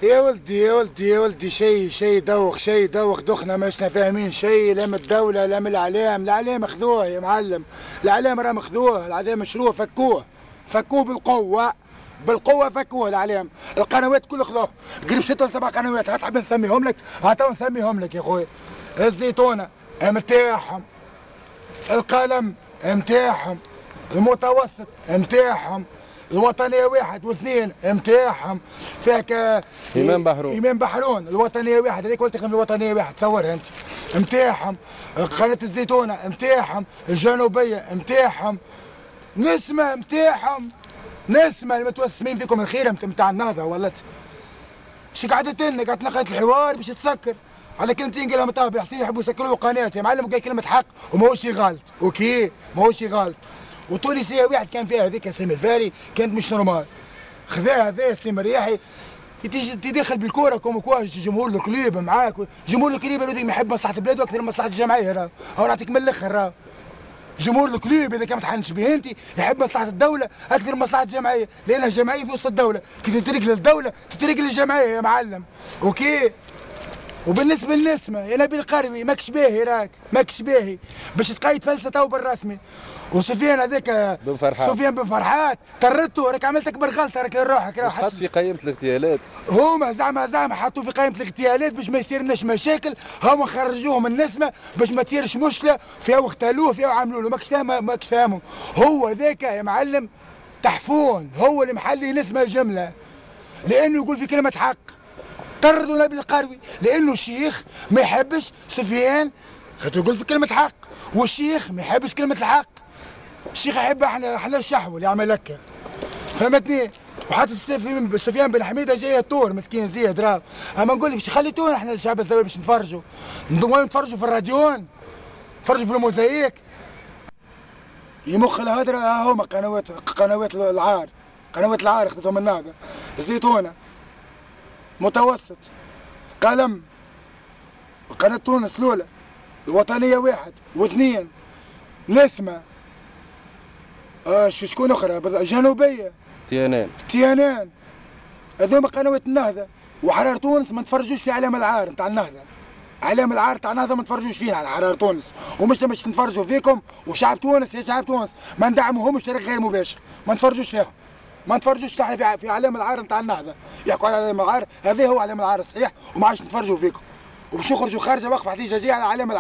يا ولدي يا ولدي يا ولدي، شيء دوخ، شيء دوخ، دخنا ماشنا فاهمين شيء، لا من الدولة لا من الإعلام. الإعلام خذوه يا معلم، الإعلام راه مخذوه، الإعلام مشروع فكوه بالقوة، بالقوة فكوه الإعلام. القنوات كل خذوه، قريب 6 ولا 7 قنوات، هتحب نسميهم لك؟ هاتوا نسميهم لك يا خويا. الزيتونة متاعهم، القلم متاعهم، المتوسط متاعهم، الوطنية 1 و2 متاعهم، فيك إمام بحرون الوطنية 1، هذيك قلت لك من الوطنية 1، تصورها أنت متاعهم. قناة الزيتونة متاعهم، الجنوبية متاعهم، نسمة متاعهم، نسمة المتوسمين فيكم الخيرة متاع النهضة. ولات شي قاعدة قاعدة تنقل الحوار باش تسكر على كلمتين قالهم طابع حسين يحبوا يسكروا قناة يا معلم، وقال كلمة حق وماهوش غلط، اوكي ماهوش غلط. وتونسية 1 كان فيها هذيك سامي الفاري كانت مش نورمال، خذاها هذا سليم الرياحي تدخل بالكوره كوا جمهور الكليب معاك، جمهور الكليب هذاك ما يحب مصلحه البلاد واكثر من مصلحه الجمعيه. راه نعطيك من الاخر، راه جمهور الكليب اذا كان ما تحنش به انت يحب مصلحه الدوله اكثر من مصلحه الجمعيه، لان الجمعيه في وسط الدوله، كي تترك للدوله تترك للجمعيه يا معلم، اوكي. وبالنسبه للنسمه يا نبيل القروي ماكش باهي، راك ماكش باهي باش تقيد فلسه تو بالرسمي. وسفيان هذاك سفيان بن فرحات طردته، راك عملت اكبر غلطه، راك لروحك. راك حط في قائمه الاغتيالات، هما زعما حطوا في قائمه الاغتيالات باش ما يصيرناش مشاكل، هما خرجوه من النسمه باش ما تصيرش مشكله، فيها اغتالوه فيها وعملوا له، ماكش فاهمهم. هو ذاك يا معلم تحفون، هو اللي محلي نسمه جمله، لانه يقول في كلمه حق. طردوا نبيل القروي لانه الشيخ ما يحبش سفيان، خاطر يقول في كلمه حق، والشيخ ما يحبش كلمه الحق. الشيخ يحب احنا الشحو اللي يعمل هكا، فهمتني؟ وحتى سفيان بن حميده جاي الطور مسكين زياد راه، اما نقول لك خليتونا احنا الشعب الزاويه باش نتفرجوا، نتفرجوا في الراديون، نتفرجوا في الموزايك. يمخ الهدرة هما قنوات العار، قنوات العار خذتهم من هذا. الزيتونه متوسط، قلم، قناة تونس الأولى، الوطنية 1 و2، نسمة، شكون أخرى؟ جنوبية، تيانان، هذوما قنوات النهضة. وحرار تونس ما نتفرجوش في إعلام العار نتاع النهضة، إعلام العار تاع النهضة ما نتفرجوش فيه على حرار تونس، ومش باش نتفرجوا فيكم. وشعب تونس يا شعب تونس ما ندعموهمش بطريقة غير مباشر، ما نتفرجوش فيهم، ما نتفرجوش احنا في اعلام العار نتاع النهضه، يحكوا على اعلام العار، هذا هو اعلام العار الصحيح، وما عادش نتفرجوا فيكم، وباش نخرجوا خارجه وقفه احتجاجيه على اعلام العار.